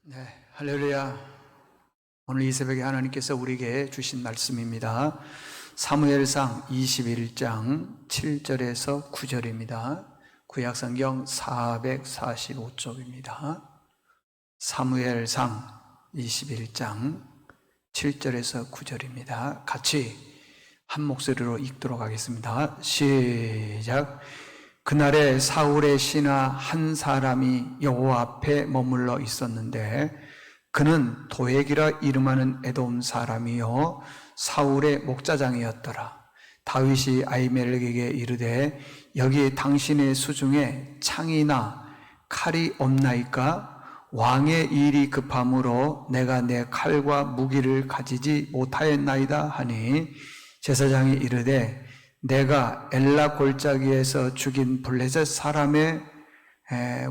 네, 할렐루야. 오늘 이 새벽에 하나님께서 우리에게 주신 말씀입니다. 사무엘상 21장 7절에서 9절입니다. 구약성경 445쪽입니다. 사무엘상 21장 7절에서 9절입니다. 같이 한 목소리로 읽도록 하겠습니다. 시작. 그날에 사울의 신하 한 사람이 여호와 앞에 머물러 있었는데 그는 도액이라 이름하는 에돔 사람이요 사울의 목자장이었더라. 다윗이 아히멜렉에게 이르되 여기 당신의 수중에 창이나 칼이 없나이까? 왕의 일이 급함으로 내가 내 칼과 무기를 가지지 못하였나이다 하니 제사장이 이르되 내가 엘라 골짜기에서 죽인 블레셋 사람의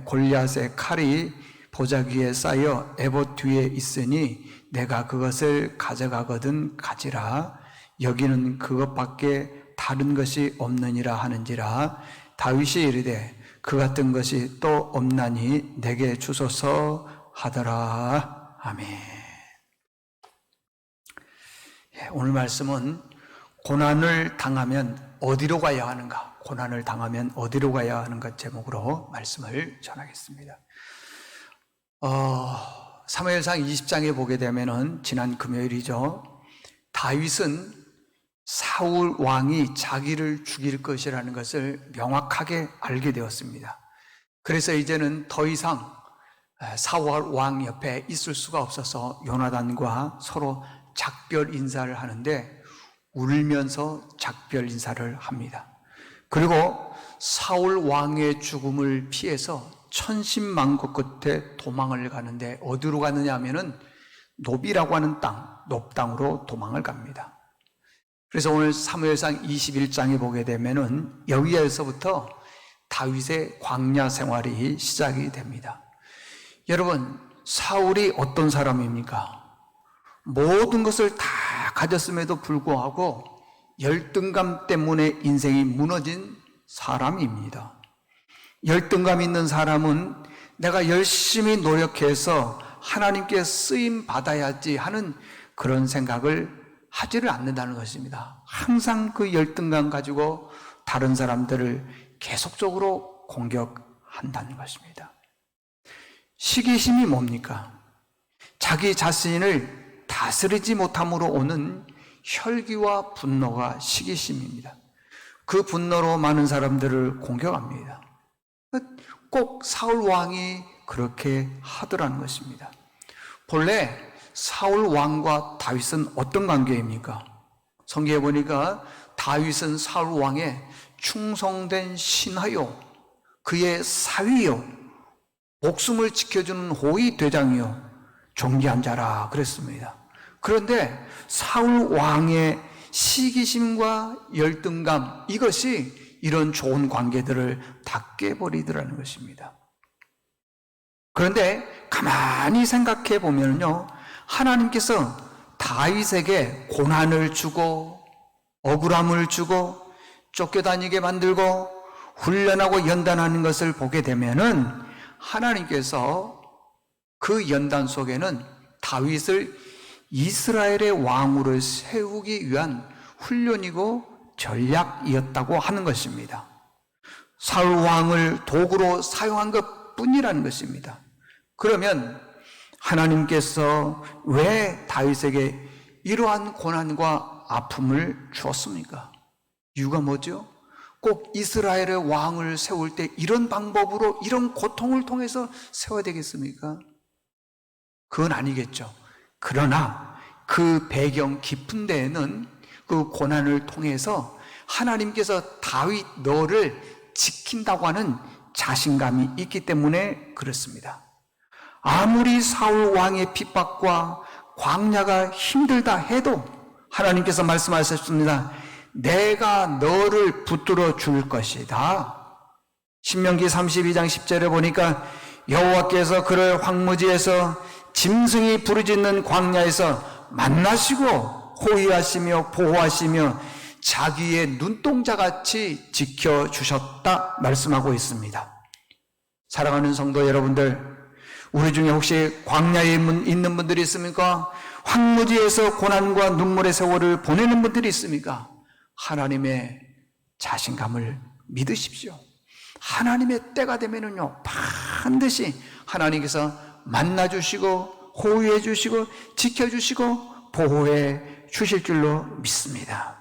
골리앗의 칼이 보자기에 쌓여 에봇 뒤에 있으니 내가 그것을 가져가거든 가지라. 여기는 그것밖에 다른 것이 없느니라 하는지라. 다윗이 이르되 그 같은 것이 또 없나니 내게 주소서 하더라. 아멘. 오늘 말씀은 고난을 당하면 어디로 가야 하는가? 고난을 당하면 어디로 가야 하는가? 제목으로 말씀을 전하겠습니다. 사무엘상 20장에 보게 되면은 지난 금요일이죠. 다윗은 사울 왕이 자기를 죽일 것이라는 것을 명확하게 알게 되었습니다. 그래서 이제는 더 이상 사울 왕 옆에 있을 수가 없어서 요나단과 서로 작별 인사를 하는데 울면서 작별 인사를 합니다. 그리고 사울 왕의 죽음을 피해서 천신만고 끝에 도망을 가는데 어디로 가느냐 하면은 노비라고 하는 땅, 놉 땅으로 도망을 갑니다. 그래서 오늘 사무엘상 21장에 보게 되면은 여기에서부터 다윗의 광야 생활이 시작이 됩니다. 여러분, 사울이 어떤 사람입니까? 모든 것을 다 가졌음에도 불구하고 열등감 때문에 인생이 무너진 사람입니다. 열등감 있는 사람은 내가 열심히 노력해서 하나님께 쓰임 받아야지 하는 그런 생각을 하지를 않는다는 것입니다. 항상 그 열등감 가지고 다른 사람들을 계속적으로 공격한다는 것입니다. 시기심이 뭡니까? 자기 자신을 다스리지 못함으로 오는 혈기와 분노가 시기심입니다. 그 분노로 많은 사람들을 공격합니다. 꼭 사울 왕이 그렇게 하더라는 것입니다. 본래 사울 왕과 다윗은 어떤 관계입니까? 성경에 보니까 다윗은 사울 왕의 충성된 신하요, 그의 사위요, 목숨을 지켜주는 호위 대장이요, 존귀한 자라 그랬습니다. 그런데 사울 왕의 시기심과 열등감, 이것이 이런 좋은 관계들을 다 깨버리더라는 것입니다. 그런데 가만히 생각해 보면요, 하나님께서 다윗에게 고난을 주고 억울함을 주고 쫓겨다니게 만들고 훈련하고 연단하는 것을 보게 되면은 하나님께서 그 연단 속에는 다윗을 이스라엘의 왕으로 세우기 위한 훈련이고 전략이었다고 하는 것입니다. 사울 왕을 도구로 사용한 것 뿐이라는 것입니다. 그러면 하나님께서 왜 다윗에게 이러한 고난과 아픔을 주었습니까? 이유가 뭐죠? 꼭 이스라엘의 왕을 세울 때 이런 방법으로 이런 고통을 통해서 세워야 되겠습니까? 그건 아니겠죠. 그러나 그 배경 깊은 데에는 그 고난을 통해서 하나님께서 다윗 너를 지킨다고 하는 자신감이 있기 때문에 그렇습니다. 아무리 사울 왕의 핍박과 광야가 힘들다 해도 하나님께서 말씀하셨습니다. 내가 너를 붙들어 줄 것이다. 신명기 32장 10절에 보니까 여호와께서 그를 황무지에서 짐승이 부르짖는 광야에서 만나시고 호위하시며 보호하시며 자기의 눈동자같이 지켜주셨다 말씀하고 있습니다. 사랑하는 성도 여러분들, 우리 중에 혹시 광야에 있는 분들이 있습니까? 황무지에서 고난과 눈물의 세월을 보내는 분들이 있습니까? 하나님의 자신감을 믿으십시오. 하나님의 때가 되면은요, 반드시 하나님께서 만나주시고, 호위해 주시고, 지켜주시고, 보호해 주실 줄로 믿습니다.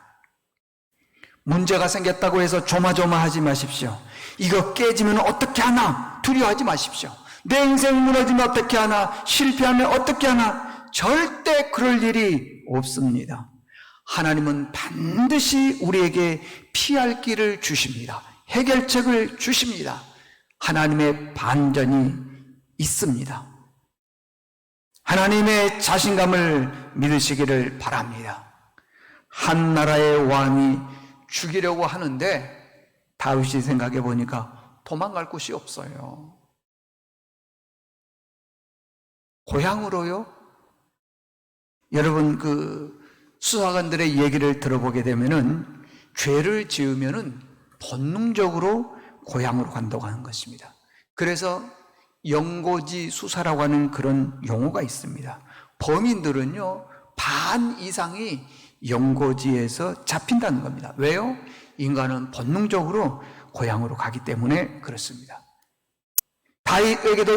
문제가 생겼다고 해서 조마조마하지 마십시오. 이거 깨지면 어떻게 하나 두려워하지 마십시오. 내 인생 무너지면 어떻게 하나, 실패하면 어떻게 하나, 절대 그럴 일이 없습니다. 하나님은 반드시 우리에게 피할 길을 주십니다. 해결책을 주십니다. 하나님의 반전이 있습니다. 하나님의 자신감을 믿으시기를 바랍니다. 한 나라의 왕이 죽이려고 하는데 다윗이 생각해 보니까 도망갈 곳이 없어요. 고향으로요? 여러분, 수사관들의 얘기를 들어보게 되면은 죄를 지으면은 본능적으로 고향으로 간다고 하는 것입니다. 그래서 영고지 수사라고 하는 그런 용어가 있습니다. 범인들은요, 반 이상이 영고지에서 잡힌다는 겁니다. 왜요? 인간은 본능적으로 고향으로 가기 때문에 그렇습니다. 다윗에게도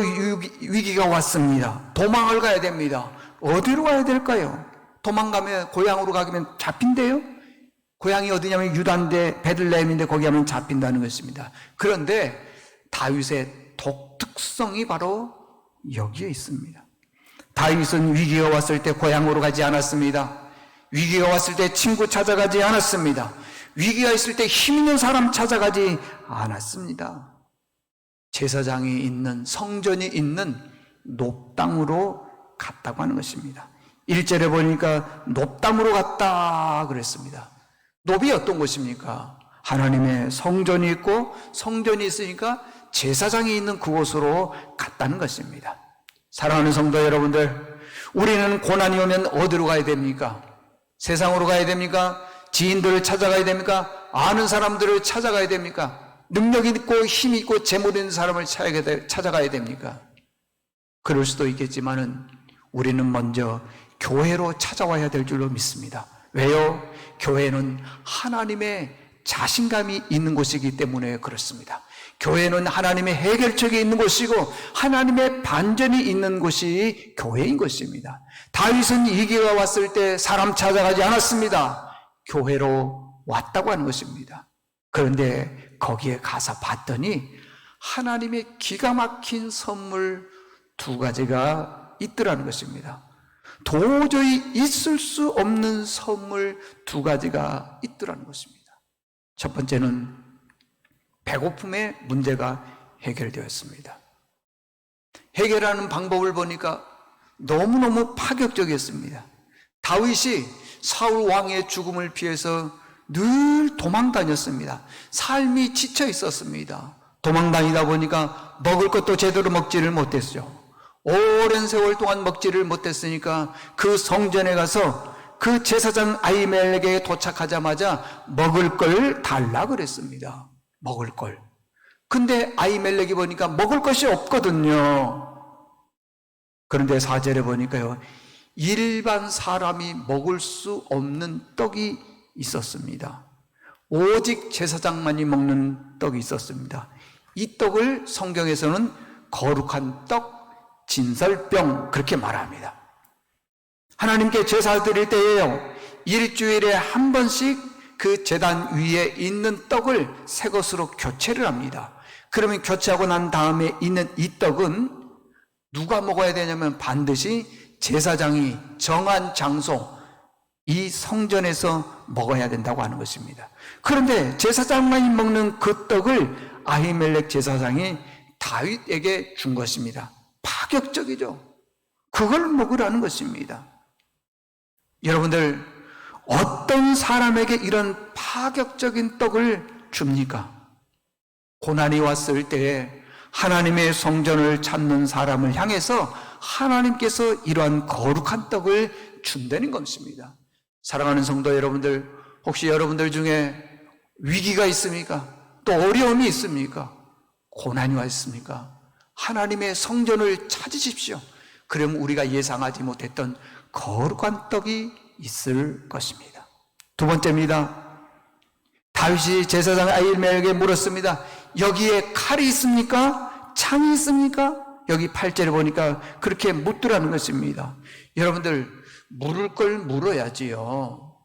위기가 왔습니다. 도망을 가야 됩니다. 어디로 가야 될까요? 도망가면 고향으로 가면 잡힌대요? 고향이 어디냐면 유다인데 베들레헴인데 거기 가면 잡힌다는 것입니다. 그런데 다윗의 독특성이 바로 여기에 있습니다. 다윗은 위기가 왔을 때 고향으로 가지 않았습니다. 위기가 왔을 때 친구 찾아가지 않았습니다. 위기가 있을 때 힘 있는 사람 찾아가지 않았습니다. 제사장이 있는, 성전이 있는 높당으로 갔다고 하는 것입니다. 1절에 보니까 높당으로 갔다 그랬습니다. 높이 어떤 곳입니까? 하나님의 성전이 있고, 성전이 있으니까 제사장이 있는 그곳으로 갔다는 것입니다. 사랑하는 성도 여러분들, 우리는 고난이 오면 어디로 가야 됩니까? 세상으로 가야 됩니까? 지인들을 찾아가야 됩니까? 아는 사람들을 찾아가야 됩니까? 능력 있고 힘 있고 재물 있는 사람을 찾아가야 됩니까? 그럴 수도 있겠지만은 우리는 먼저 교회로 찾아와야 될 줄로 믿습니다. 왜요? 교회는 하나님의 자신감이 있는 곳이기 때문에 그렇습니다. 교회는 하나님의 해결책이 있는 곳이고 하나님의 반전이 있는 곳이 교회인 것입니다. 다윗은 위기가 왔을 때 사람 찾아가지 않았습니다. 교회로 왔다고 하는 것입니다. 그런데 거기에 가서 봤더니 하나님의 기가 막힌 선물 2가지가 있더라는 것입니다. 도저히 있을 수 없는 선물 2가지가 있더라는 것입니다. 첫 번째는 배고픔의 문제가 해결되었습니다. 해결하는 방법을 보니까 너무너무 파격적이었습니다. 다윗이 사울 왕의 죽음을 피해서 늘 도망다녔습니다. 삶이 지쳐 있었습니다. 도망다니다 보니까 먹을 것도 제대로 먹지를 못했죠. 오랜 세월 동안 먹지를 못했으니까 그 성전에 가서 그 제사장 아히멜렉에게 도착하자마자 먹을 걸 달라 그랬습니다. 먹을 걸. 근데 아히멜렉이 보니까 먹을 것이 없거든요. 그런데 4절에 보니까요, 일반 사람이 먹을 수 없는 떡이 있었습니다. 오직 제사장만이 먹는 떡이 있었습니다. 이 떡을 성경에서는 거룩한 떡, 진설병 그렇게 말합니다. 하나님께 제사 드릴 때에요, 일주일에 한 번씩 그 제단 위에 있는 떡을 새 것으로 교체를 합니다. 그러면 교체하고 난 다음에 있는 이 떡은 누가 먹어야 되냐면 반드시 제사장이 정한 장소, 이 성전에서 먹어야 된다고 하는 것입니다. 그런데 제사장만이 먹는 그 떡을 아히멜렉 제사장이 다윗에게 준 것입니다. 파격적이죠. 그걸 먹으라는 것입니다. 여러분들, 어떤 사람에게 이런 파격적인 떡을 줍니까? 고난이 왔을 때에 하나님의 성전을 찾는 사람을 향해서 하나님께서 이러한 거룩한 떡을 준다는 것입니다. 사랑하는 성도 여러분들, 혹시 여러분들 중에 위기가 있습니까? 또 어려움이 있습니까? 고난이 와 있습니까? 하나님의 성전을 찾으십시오. 그럼 우리가 예상하지 못했던 거룩한 떡이 있을 것입니다. 두 번째입니다. 다윗이 제사장 아히멜에게 물었습니다. 여기에 칼이 있습니까? 창이 있습니까? 여기 8절에 보니까 그렇게 묻더라는 것입니다. 여러분들, 물을 걸 물어야지요.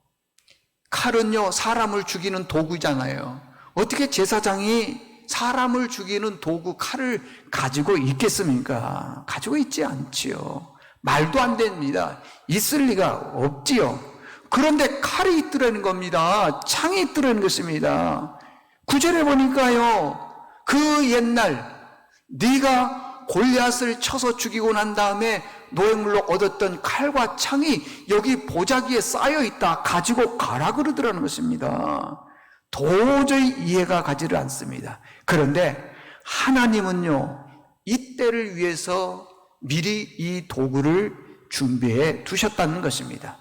칼은요, 사람을 죽이는 도구잖아요. 어떻게 제사장이 사람을 죽이는 도구 칼을 가지고 있겠습니까? 가지고 있지 않지요. 말도 안 됩니다. 있을 리가 없지요. 그런데 칼이 있더라는 겁니다. 창이 있더라는 것입니다. 9절에 보니까요, 그 옛날 네가 골리앗을 쳐서 죽이고 난 다음에 노획물로 얻었던 칼과 창이 여기 보자기에 쌓여 있다. 가지고 가라 그러더라는 것입니다. 도저히 이해가 가지를 않습니다. 그런데 하나님은요, 이때를 위해서 미리 이 도구를 준비해 두셨다는 것입니다.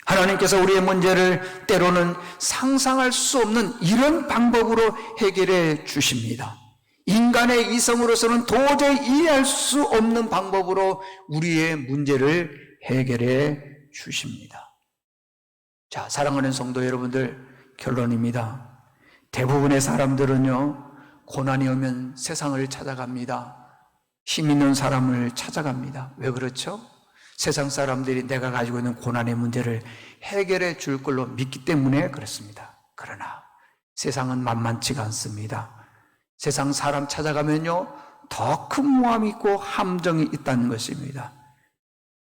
하나님께서 우리의 문제를 때로는 상상할 수 없는 이런 방법으로 해결해 주십니다. 인간의 이성으로서는 도저히 이해할 수 없는 방법으로 우리의 문제를 해결해 주십니다. 자, 사랑하는 성도 여러분들, 결론입니다. 대부분의 사람들은요, 고난이 오면 세상을 찾아갑니다. 힘 있는 사람을 찾아갑니다. 왜 그렇죠? 세상 사람들이 내가 가지고 있는 고난의 문제를 해결해 줄 걸로 믿기 때문에 그렇습니다. 그러나 세상은 만만치가 않습니다. 세상 사람 찾아가면요, 더 큰 모함이 있고 함정이 있다는 것입니다.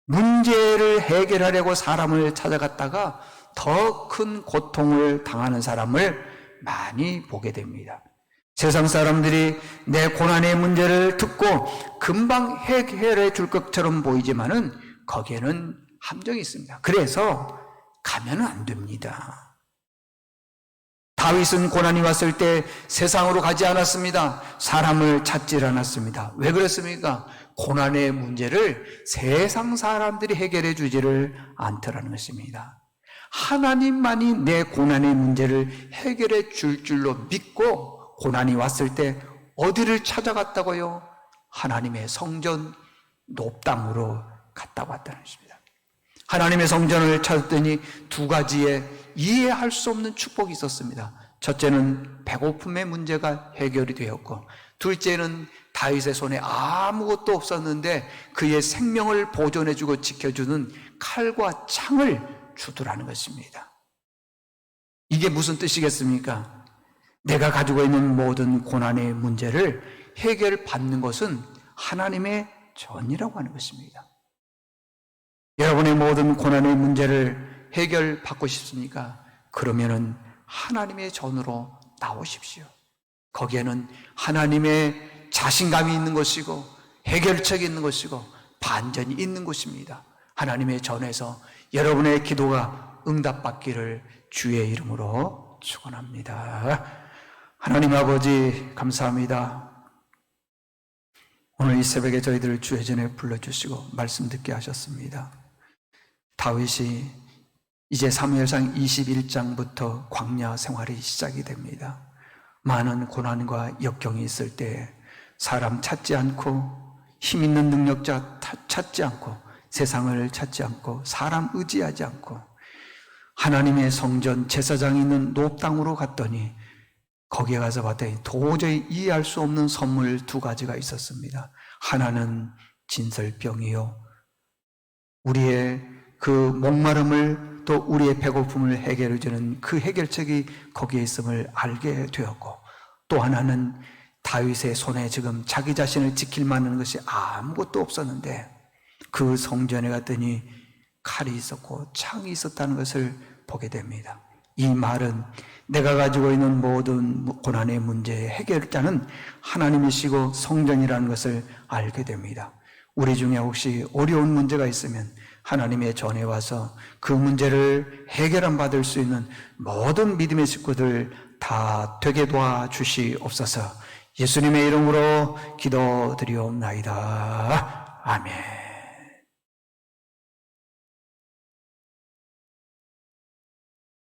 문제를 해결하려고 사람을 찾아갔다가 더 큰 고통을 당하는 사람을 많이 보게 됩니다. 세상 사람들이 내 고난의 문제를 듣고 금방 해결해 줄 것처럼 보이지만은 거기에는 함정이 있습니다. 그래서 가면은 안 됩니다. 다윗은 고난이 왔을 때 세상으로 가지 않았습니다. 사람을 찾지 않았습니다. 왜 그렇습니까? 고난의 문제를 세상 사람들이 해결해 주지를 않더라는 것입니다. 하나님만이 내 고난의 문제를 해결해 줄 줄로 믿고 고난이 왔을 때 어디를 찾아갔다고요? 하나님의 성전 높담으로 갔다고 왔다는 것입니다. 하나님의 성전을 찾았더니 두 가지의 이해할 수 없는 축복이 있었습니다. 첫째는 배고픔의 문제가 해결이 되었고, 둘째는 다윗의 손에 아무것도 없었는데 그의 생명을 보존해주고 지켜주는 칼과 창을 주더라는 것입니다. 이게 무슨 뜻이겠습니까? 내가 가지고 있는 모든 고난의 문제를 해결받는 것은 하나님의 전이라고 하는 것입니다. 여러분의 모든 고난의 문제를 해결받고 싶습니까? 그러면은 하나님의 전으로 나오십시오. 거기에는 하나님의 자신감이 있는 것이고 해결책이 있는 것이고 반전이 있는 것입니다. 하나님의 전에서 여러분의 기도가 응답받기를 주의 이름으로 축원합니다. 하나님 아버지, 감사합니다. 오늘 이 새벽에 저희들을 주의 전에 불러주시고 말씀 듣게 하셨습니다. 다윗이 이제 사무엘상 21장부터 광야 생활이 시작이 됩니다. 많은 고난과 역경이 있을 때 사람 찾지 않고 힘 있는 능력자 찾지 않고 세상을 찾지 않고 사람 의지하지 않고 하나님의 성전 제사장이 있는 높당으로 갔더니 거기에 가서 봤더니 도저히 이해할 수 없는 선물 두 가지가 있었습니다. 하나는 진설병이요, 우리의 그 목마름을 또 우리의 배고픔을 해결해 주는 그 해결책이 거기에 있음을 알게 되었고, 또 하나는 다윗의 손에 지금 자기 자신을 지킬 만한 것이 아무것도 없었는데 그 성전에 갔더니 칼이 있었고 창이 있었다는 것을 보게 됩니다. 이 말은 내가 가지고 있는 모든 고난의 문제의 해결자는 하나님이시고 성전이라는 것을 알게 됩니다. 우리 중에 혹시 어려운 문제가 있으면 하나님의 전에 와서 그 문제를 해결함 받을 수 있는 모든 믿음의 식구들 다 되게 도와주시옵소서. 예수님의 이름으로 기도드리옵나이다. 아멘.